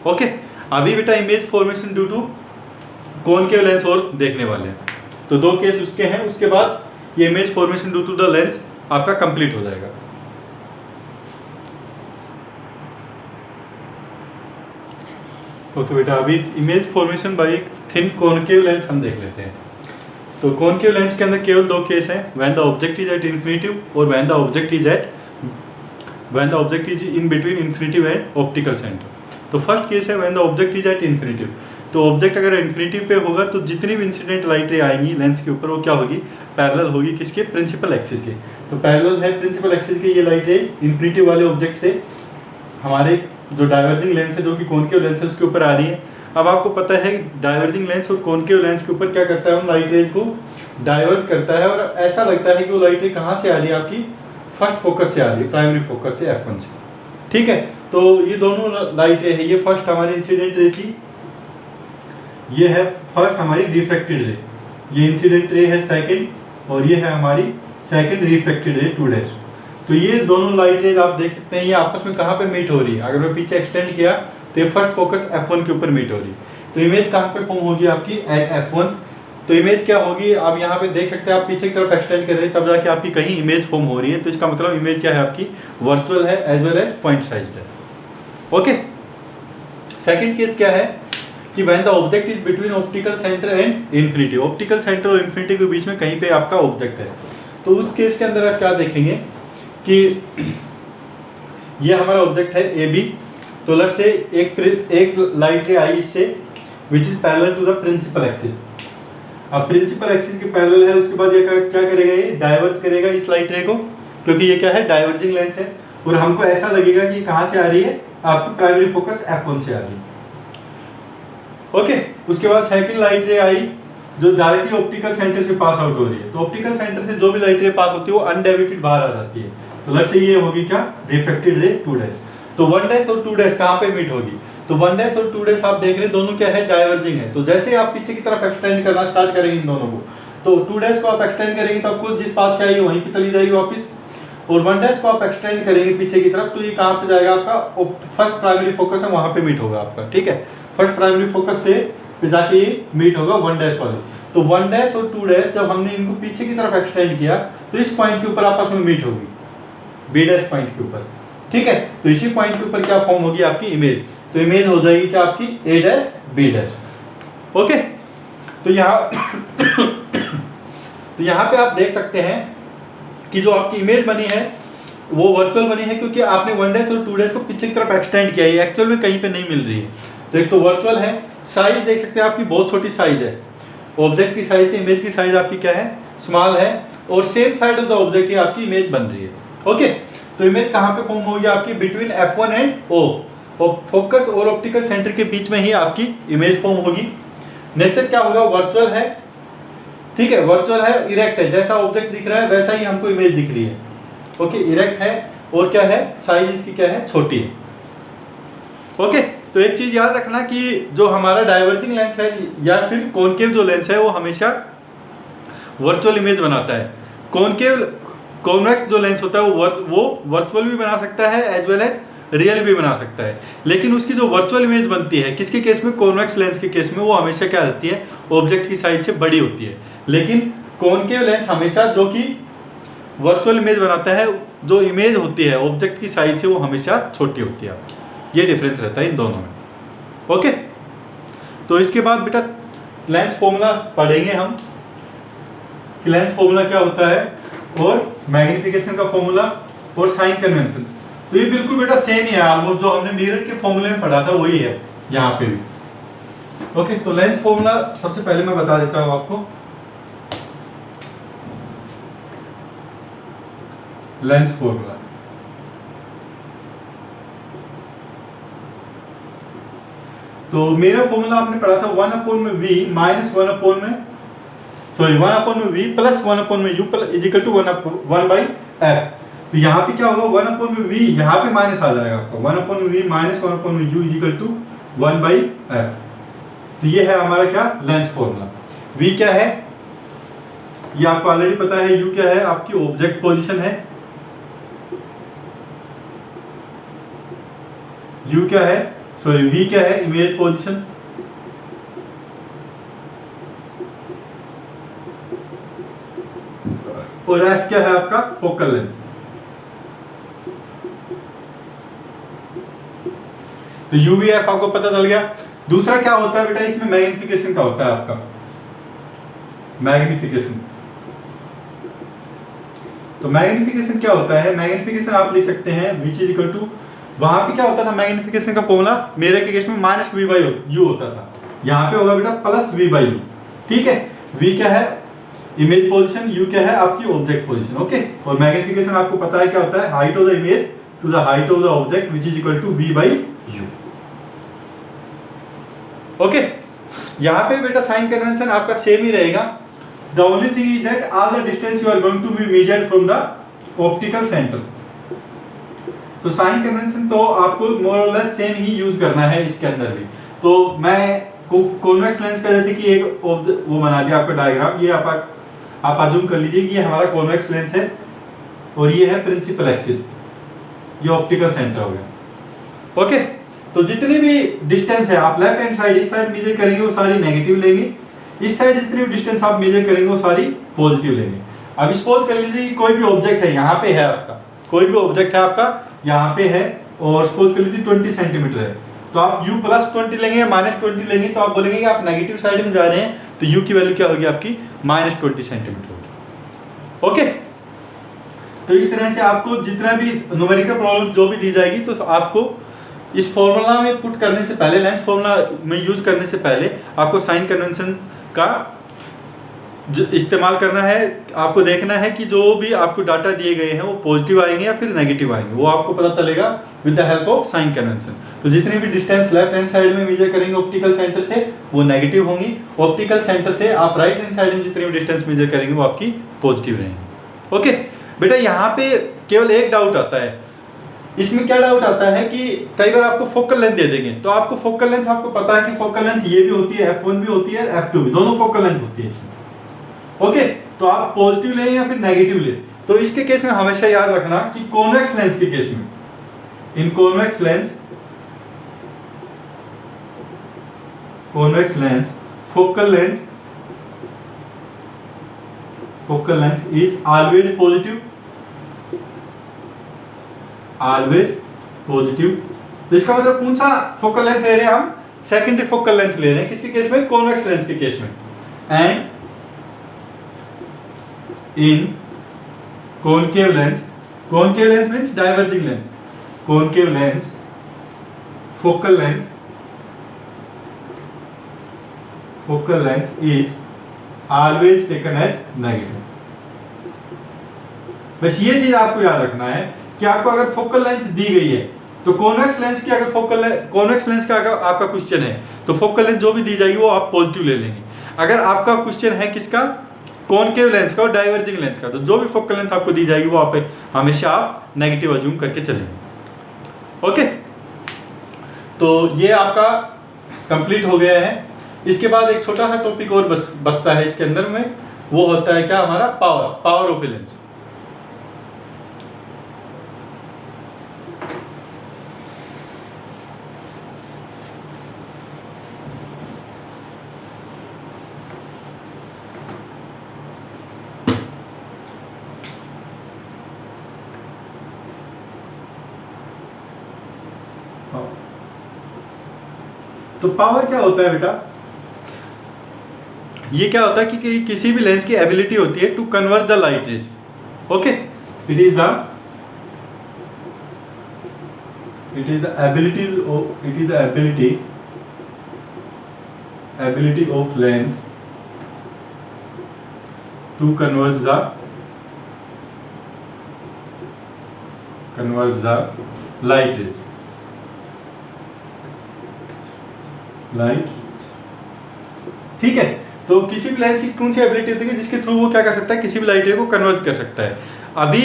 ओके, अभी बेटा image formation due to concave lens और देखने वाले हैं, तो दो केस उसके हैं, उसके बाद ये image formation due to the lens आपका कंप्लीट हो जाएगा। ओके बेटा, अभी image formation by thin concave lens हम देख लेते हैं। तो कॉनकेव लेंस के अंदर केवल दो केस हैं, when the object is at infinitive और when the object is in between infinitive and optical centre. तो फर्स्ट केस है when the object is at infinitive, तो ऑब्जेक्ट अगर इन्फिनिटिव पे होगा तो जितनी भी इंसिडेंट लाइट रे आएंगी लेंस के ऊपर वो क्या होगी, पैरेलल होगी किसके, प्रिंसिपल एक्सिस के। तो पैरेलल है प्रिंसिपल एक्सिस के ये लाइट रे इन्फिनिटिव वाले ऑब्जेक्ट से हमारे जो डाइवर्जिंग लेंस है जो कि कॉनकेव लेंस है उसके ऊपर आ रही है। अब आपको पता है डाइवर्जिंग लेंस और कॉनकेव लेंस के ऊपर क्या करता है, हम लाइट रेज को डाइवर्ट करता है, और ऐसा लगता है कि वो लाइट रे कहाँ से आ रही है, आपकी फर्स्ट फोकस से आ रही है, प्राइमरी फोकस से F1 से। ठीक है, तो ये दोनों लाइट रे है, ये फर्स्ट हमारी इंसिडेंट रे थी, ये है फर्स्ट हमारी रिफ्लेक्टेड रे, ये इंसिडेंट रे है सेकंड, और ये है हमारी सेकंड रिफ्लेक्टेड रे 2 तो ये दोनों लाइट रेज आप देख सकते हैं ये आपस में कहाँ पे मीट हो रही है। अगर मैं पीछे एक्सटेंड किया तो ये फर्स्ट फोकस F1 के ऊपर मीट हो रही है, तो इमेज कहाँ पे फॉर्म होगी आपकी, एट F1। तो इमेज क्या होगी, आप यहाँ पे देख सकते हैं, आप पीछे की तरफ एक्सटेंड कर रहे हैं तब जाके आपकी कहीं इमेज फॉर्म हो रही है, तो इसका मतलब इमेज क्या है, आपकी वर्चुअल है as well as point sized है। ओके, सेकंड केस क्या है कि when the object is between optical centre and infinity, optical centre और इन्फिनिटी के बीच में कहीं पे आपका ऑब्जेक्ट है। तो उस केस के अंदर आप क्या देखेंगे कि ये हमारा ऑब्जेक्ट है ए बी, तो लग से एक लाइट रे आई इससे which is parallel to the principal axis. अब प्रिंसिपल एक्सिस के पैरेलल है, उसके बाद ये क्या करेगा, ये डाइवर्ज करेगा इस लाइट रे को, क्योंकि ये क्या है, डाइवर्जिंग लेंस है, और हमको ऐसा लगेगा कि कहाँ से आ रही है, आपकी प्राइमरी फोकस F1 से आ रही है। ओके, उसके बाद सेकंड लाइट रे आई जो डायरेक्टली ऑप्टिकल सेंटर से पास आउट हो रही है, तो ऑप्टिकल सेंटर से जो भी लाइट रे पास होती है वो अनडाइवर्टेड बाहर आ जाती है, तो लग से ये होगी क्या, रिफ्लेक्टेड रे 2 तो 1 और 2 कहाँ पे मीट होगी, तो 1 और 2 आप देख रहे हैं दोनों क्या है, डाइवर्जिंग है। तो जैसे आप पीछे की तरफ एक्सटेंड करना स्टार्ट करेंगे इन दोनों को, तो 2 को आप एक्सटेंड करेंगे तो आपको जिस पाथ से आई वहीं पे चली जाएगी वापस, और 1 को आप एक्सटेंड करेंगे पीछे की तरफ तो ये कहाँ पे जाएगा, आपका फर्स्ट प्राइमरी फोकस है वहाँ पे मीट होगा आपका। ठीक है, फर्स्ट प्राइमरी फोकस से फिर जाके ये मीट होगा 1 वाले। तो 1 और 2 जब हमने इनको पीछे की तरफ एक्सटेंड किया तो इस पॉइंट के ऊपर आपस में मीट होगी, B' पॉइंट के ऊपर। ठीक है, तो इसी पॉइंट के ऊपर क्या फॉर्म होगी, आपकी इमेज, तो इमेज हो जाएगी क्या, आपकी A' B'। ओके, तो यहाँ पे आप देख सकते हैं कि जो आपकी इमेज बनी है वो वर्चुअल बनी है, क्योंकि आपने 1 और 2 को पीछे की तरफ एक्सटेंड किया है, एक्चुअल में कहीं पे नहीं मिल रही है। तो एक तो वर्चुअल है, साइज देख सकते हैं आपकी बहुत छोटी साइज है, ऑब्जेक्ट की साइज से इमेज की साइज आपकी क्या है, स्मॉल है, और same side of the object ही आपकी इमेज बन रही है। ओके, तो इमेज कहाँ पे फॉर्म होगी आपकी, बिटवीन F1 एंड O, और फोकस और ऑप्टिकल सेंटर के बीच में ही आपकी इमेज फॉर्म होगी। नेचर क्या होगा, वर्चुअल है। ठीक है, वर्चुअल है, इरेक्ट है, जैसा ऑब्जेक्ट दिख रहा है वैसा ही हमको इमेज दिख रही है। ओके, इरेक्ट है, और क्या है, साइज इसकी क्या है, छोटी है। ओके, तो एक चीज याद रखना कि जो हमारा डाइवर्जिंग लेंस है या फिर कॉनकेव जो लेंस है वो हमेशा वर्चुअल इमेज बनाता है। कॉन्वेक्स जो लेंस होता है वो वर्चुअल भी बना सकता है एज वेल एज रियल भी बना सकता है, लेकिन उसकी जो वर्चुअल इमेज बनती है किसके केस में, कॉन्वेक्स लेंस के केस में, वो हमेशा क्या रहती है, ऑब्जेक्ट की साइज से बड़ी होती है। लेकिन कॉनकेव लेंस हमेशा जो कि वर्चुअल इमेज बनाता है, जो इमेज होती है ऑब्जेक्ट की साइज से वो हमेशा छोटी होती है आपकी। ये डिफरेंस रहता है इन दोनों में। ओके, तो इसके बाद बेटा लेंस फॉर्मूला पढ़ेंगे हम कि लेंस फॉर्मूला क्या होता है, और मैग्निफिकेशन का फॉर्मूला और साइन कन्वेंशन। तो ये बिल्कुल बेटा सेम ही है, ऑलमोस्ट जो हमने मिरर के फॉर्मूले में पढ़ा था वही है यहाँ पे भी। ओके, तो लेंस फॉर्मूला सबसे पहले मैं बता देता हूँ आपको। लेंस फॉर्मूला, तो मेरा फॉर्मूला आपने पढ़ा था 1/v minus 1/v plus 1/u is equal to 1/f। तो यहाँ पे क्या होगा, 1/v यहाँ पे माइनस आ जाएगा आपका, 1/v minus 1/u is equal to 1/f। तो ये है हमारा क्या लेंस फॉर्मूला। v क्या है ये आपको ऑलरेडी पता है, u क्या है आपकी ऑब्जेक्ट पोजीशन है, u क्या है v क्या है इमेज पोजीशन, और f क्या है आपका फोकल लेंथ। तो u v f आपको पता चल गया। दूसरा क्या होता है बेटा इसमें, मैग्निफिकेशन का होता है आपका मैग्निफिकेशन। तो मैग्निफिकेशन क्या होता है, मैग्निफिकेशन आप लिख सकते हैं विच इज इक्वल टू, वहां पे क्या होता था मैग्निफिकेशन का फॉर्मूला मेरे के केस में माइनस v बाई u होता था, यहाँ पे होगा बेटा प्लस v बाई u। ठीक है, v क्या है इमेज पोजीशन, u क्या है आपकी ऑब्जेक्ट पोजीशन। ओके, और मैग्निफिकेशन आपको पता है क्या होता है, height of the image to the height of the object which is equal to v by u। Okay, यहाँ पे बेटा साइन कन्वेंशन आपका सेम ही रहेगा। The only thing is that all the distance you are going to be measured from the optical centre. तो sign convention तो आपको मोर और लेस सेम ही यूज करना है इसके अंदर भी। तो मैं कॉन्वेक्स लेंस का जैसे कि एक वो बना दिया आपका डायग्राम, ये आप अज्यूम कर लीजिए कि ये हमारा कॉन्वेक्स लेंस है और ये है प्रिंसिपल एक्सिस, ये ऑप्टिकल सेंटर हो गया। ओके, तो जितनी भी डिस्टेंस है आप लेफ्ट हैंड साइड इस साइड मेजर करेंगे वो सारी नेगेटिव लेंगे, इस साइड जितनी भी डिस्टेंस आप मेजर करेंगे वो सारी पॉजिटिव लेंगे। अब सपोज कर लीजिए कि कोई भी ऑब्जेक्ट है यहाँ पे है आपका, कोई भी ऑब्जेक्ट है आपका यहाँ पे है, और सपोज कर लीजिए 20 सेंटीमीटर है, तो आप u प्लस 20 लेंगे या माइनस 20 लेंगे, तो आप बोलेंगे कि आप नेगेटिव साइड में जा रहे हैं, तो u की वैल्यू क्या होगी आपकी माइनस 20 सेंटीमीटर होगी। ओके, तो इस तरह से आपको जितना भी न्यूमेरिकल प्रॉब्लम जो भी दी जाएगी तो आपको इस फॉर्मूला में पुट करने से पहले, लेंस फॉर्मूला में यूज करने से पहले आपको साइन कन्वेंशन का इस्तेमाल करना है। आपको देखना है कि जो भी आपको डाटा दिए गए हैं वो पॉजिटिव आएंगे या फिर नेगेटिव आएंगे, वो आपको पता चलेगा with the help of sine convention. तो जितनी भी डिस्टेंस लेफ्ट हैंड साइड में मेजर करेंगे ऑप्टिकल सेंटर से वो नेगेटिव होंगी, ऑप्टिकल सेंटर से आप राइट हैंड साइड में जितनी भी डिस्टेंस मेजर करेंगे वो आपकी पॉजिटिव रहेंगी। ओके बेटा, यहाँ पे केवल एक डाउट आता है, इसमें क्या डाउट आता है कि कई बार आपको फोकल लेंथ दे देंगे, तो आपको फोकल लेंथ आपको पता है कि फोकल लेंथ ये भी होती है, f1 भी होती है, f2 भी, दोनों फोकल लेंथ होती है इसमें। ओके, तो आप पॉजिटिव लें या फिर नेगेटिव लें, तो इसके केस में हमेशा याद रखना कि कॉन्वेक्स लेंस के केस में, in convex lens focal length is always positive, तो इसका मतलब कौन सा फोकल लेंथ ले रहे हैं हम, सेकेंडरी फोकल लेंथ ले रहे हैं, किसके केस में, कॉन्वेक्स लेंस के केस में। And in concave lens means diverging lens, concave lens focal length is always taken as negative. बस ये चीज आपको याद रखना है कि आपको अगर फोकल लेंथ दी गई है तो कॉन्वेक्स लेंस की अगर कॉन्वेक्स लेंस का अगर आपका क्वेश्चन है तो फोकल लेंथ जो भी दी जाएगी वो आप पॉजिटिव ले लेंगे। अगर आपका क्वेश्चन है किसका, कॉनकेव लेंस का और डाइवर्जिंग लेंस का, तो जो भी फोकल लेंथ आपको दी जाएगी वो आप हमेशा आप नेगेटिव अज्यूम करके चलेंगे। ओके, तो ये आपका कंप्लीट हो गया है। इसके बाद एक छोटा सा टॉपिक और बचता है इसके अंदर में, वो होता है क्या, हमारा पावर ऑफ ए लेंस। तो पावर क्या होता है बेटा, ये क्या होता है कि किसी भी लेंस की एबिलिटी होती है to convert the light rays. Okay, it is the ability of lens to convert the light rays, ठीक है। तो किसी भी लेंस की कौन सी एबिलिटी होती है जिसके थ्रू वो क्या कर सकता है, किसी भी लाइट रे को कन्वर्ट कर सकता है। अभी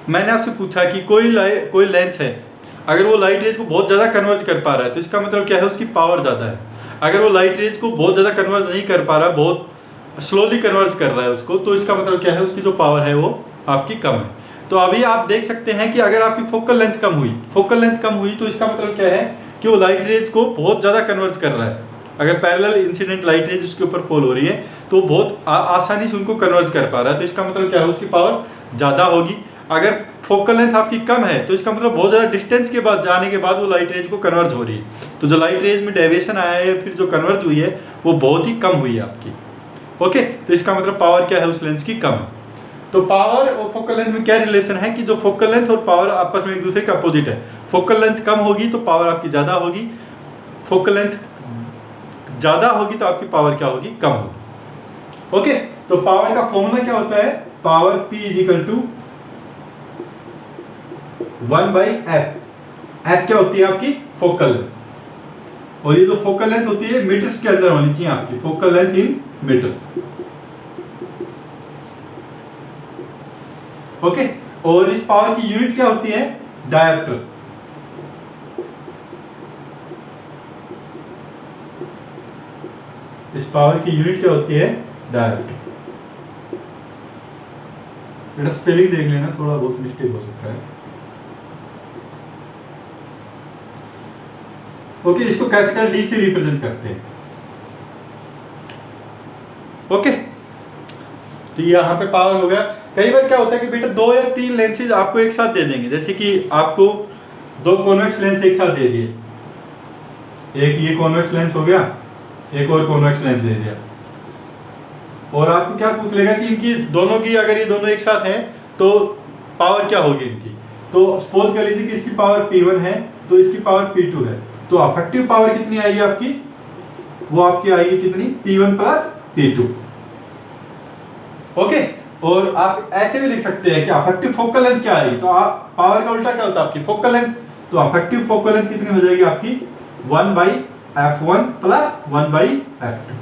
मैंने आपसे पूछा कि कोई लेंस है, अगर वो लाइट रेज को बहुत ज़्यादा कन्वर्ट कर पा रहा है तो इसका मतलब क्या है, उसकी पावर ज़्यादा है। अगर वो लाइट रेज को बहुत ज़्यादा कन्वर्ट नहीं कर पा रहा, बहुत स्लोली कन्वर्ट कर रहा है उसको, तो इसका मतलब क्या है, उसकी जो पावर है वो आपकी कम है। तो अभी आप देख सकते हैं कि अगर आपकी फोकल लेंथ कम हुई तो इसका मतलब क्या है कि वो लाइट रेज को बहुत ज़्यादा कन्वर्ट कर रहा है। अगर पैरेलल इंसिडेंट लाइट रेज उसके ऊपर फॉल हो रही है तो बहुत आसानी से उनको कन्वर्ट कर पा रहा है, तो इसका मतलब क्या है, उसकी पावर ज़्यादा होगी। अगर फोकल लेंथ आपकी कम है तो इसका मतलब बहुत ज़्यादा डिस्टेंस के बाद जाने के बाद वो लाइट रेज को कन्वर्ट हो रही है, तो जो लाइट रेज में डेविएशन आया है या फिर जो कन्वर्ट हुई है वो बहुत ही कम हुई है आपकी। ओके, तो इसका मतलब पावर क्या है उस लेंस की, कम है। तो पावर और फोकल लेंथ में क्या रिलेशन है कि जो फोकल लेंथ और पावर आपस में एक दूसरे के अपोजिट है। फोकल लेंथ कम होगी तो पावर आपकी ज़्यादा होगी, फोकल लेंथ ज़्यादा होगी तो आपकी पावर क्या होगी, कम होगी। ओके, तो पावर का फॉर्मूला क्या होता है, power P is equal to 1/f। f क्या होती है आपकी, फोकल लेंथ, और ये जो फोकल लेंथ होती है मीटर्स के अंदर होनी चाहिए आपकी, focal length in metre. Okay, और इस पावर की यूनिट क्या होती है, डायोप्टर। इस पावर की यूनिट क्या होती है, डायोप्टर। बेटा स्पेलिंग देख लेना, थोड़ा बहुत मिस्टेक हो सकता है। ओके, इसको कैपिटल डी से रिप्रेजेंट करते हैं। ओके, तो यहाँ पे पावर हो गया। कई बार क्या होता है कि बेटा 2 या 3 लेंसेज आपको एक साथ दे देंगे, जैसे कि आपको 2 कॉन्वेक्स लेंस एक साथ दे दिए, एक ये कॉन्वेक्स लेंस हो गया, एक और कॉन्वेक्स लेंस दे दिया, और आपको क्या पूछ लेगा कि इनकी दोनों की, अगर ये दोनों एक साथ हैं तो पावर क्या होगी इनकी। तो सपोज कर लीजिए कि इसकी पावर P1 है तो इसकी पावर P2 है, तो अफेक्टिव पावर कितनी आएगी आपकी, वो आपकी आएगी कितनी, P1 प्लस P2। ओके, और आप ऐसे भी लिख सकते हैं कि अफेक्टिव फोकल लेंथ क्या आएगी, तो आप पावर का उल्टा क्या होता है आपकी, फोकल लेंथ। तो अफेक्टिव फोकल लेंथ कितनी हो जाएगी आपकी, 1/f1 प्लस 1/f2।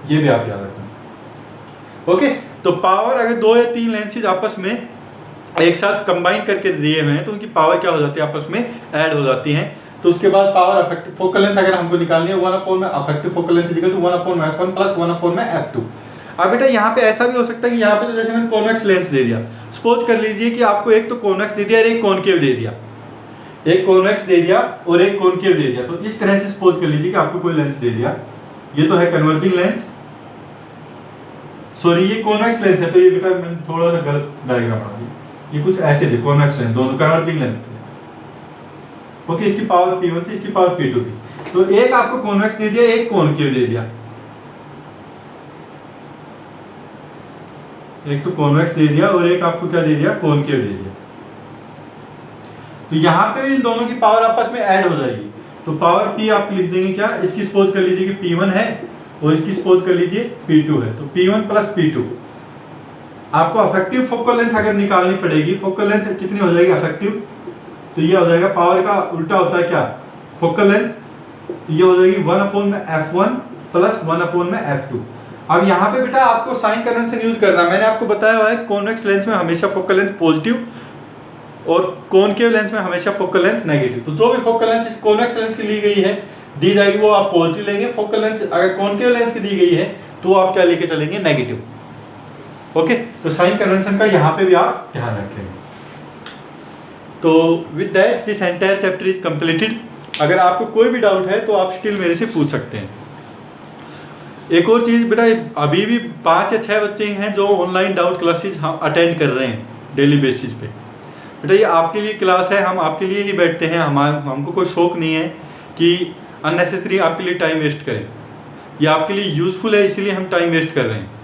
ये भी आप याद रखना। ओके, तो पावर अगर 2 या 3 लेंसेज आपस में एक साथ कंबाइन करके दिए हुए हैं तो उनकी पावर क्या हो जाती है, आपस में ऐड हो जाती हैं। तो उसके बाद पावर अफेक्टिव फोकल लेंथ अगर हमको निकालनी है, 1 में effective focal length equal to 1/f1 plus 1/f2। अब बेटा यहाँ पे ऐसा भी हो सकता है कि यहाँ पे तो जैसे मैंने कॉन्वेक्स लेंस दे दिया, सपोज कर लीजिए कि आपको एक तो कॉन्वेक्स दे दिया और एक कॉनकेव दे दिया, एक कॉन्वेक्स दे दिया और एक कॉनकेव दे दिया। तो इस तरह से सपोज कर लीजिए कि आपको कोई लेंस दे दिया, ये तो है कन्वर्जिंग लेंस, सॉरी ये कॉन्वेक्स लेंस है, तो ये बेटा मैंने थोड़ा सा गलत डायग्राम बना दिया, ये कुछ ऐसे थे कॉन्वेक्स लेंस, दोनों कन्वर्जिंग लेंस थे। ओके, इसकी पावर P1 थी, इसकी पावर P2 थी। तो एक आपको कॉन्वेक्स दे दिया, एक कॉनकेव दे दिया, एक तो कॉन्वेक्स दे दिया और एक आपको क्या दे दिया, कॉनकेव दे दिया। तो यहाँ पे इन दोनों की पावर आपस में ऐड हो जाएगी, तो पावर P आप लिख देंगे क्या, इसकी सपोज कर लीजिए कि P1 है और इसकी सपोज कर लीजिए P2 है, तो P1 प्लस P2। आपको अफेक्टिव फोकल लेंथ अगर निकालनी पड़ेगी, फोकल लेंथ कितनी हो जाएगी अफेक्टिव, तो ये हो जाएगा, पावर का उल्टा होता है क्या, फोकल लेंथ, तो ये हो जाएगी 1/f1 प्लस 1/f2। अब यहाँ पे बेटा आपको साइन कन्वेंशन यूज करना, मैंने आपको बताया हुआ है कॉन्वेक्स लेंस में हमेशा फोकल लेंथ पॉजिटिव और कॉनकेव लेंस में हमेशा फोकल लेंथ नेगेटिव। तो जो भी फोकल लेंथ इस कॉन्वेक्स लेंस की ली गई है, दी जाएगी, वो आप पॉजिटिव लेंगे। फोकल लेंथ अगर कॉनकेव लेंस की दी गई है तो आप क्या लेके चलेंगे, नेगेटिव। ओके, तो साइन कन्वेंशन का यहाँ पे भी आप ध्यान रखेंगे। तो with that this entire chapter is completed. अगर आपको कोई भी डाउट है तो आप स्टिल मेरे से पूछ सकते हैं। एक और चीज़ बेटा, अभी भी 5 या 6 बच्चे हैं जो ऑनलाइन डाउट क्लासेस अटेंड कर रहे हैं डेली बेसिस पे। बेटा ये आपके लिए क्लास है, हम आपके लिए ही बैठते हैं, हमको कोई शौक नहीं है कि अननेसेसरी आपके लिए टाइम वेस्ट करें। ये आपके लिए यूज़फुल है, इसीलिए हम टाइम वेस्ट कर रहे हैं।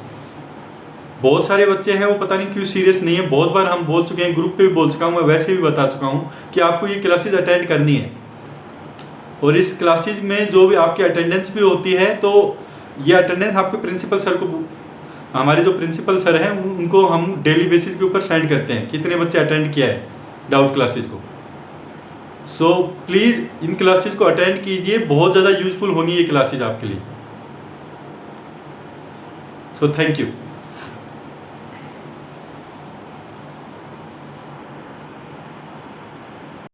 बहुत सारे बच्चे हैं वो पता नहीं क्यों सीरियस नहीं है। बहुत बार हम बोल चुके हैं, ग्रुप पे भी बोल चुका हूँ, मैं वैसे भी बता चुका हूँ कि आपको ये क्लासेज अटेंड करनी है। और इस क्लासेज में जो भी आपकी अटेंडेंस भी होती है, तो ये अटेंडेंस आपके प्रिंसिपल सर को, हमारे जो प्रिंसिपल सर हैं उनको हम डेली बेसिस के ऊपर सेंड करते हैं कितने बच्चे अटेंड किया है डाउट क्लासेज को। सो प्लीज़ इन क्लासेज को अटेंड कीजिए, बहुत ज़्यादा यूज़फुल होंगी ये क्लासेज आपके लिए। So thank you.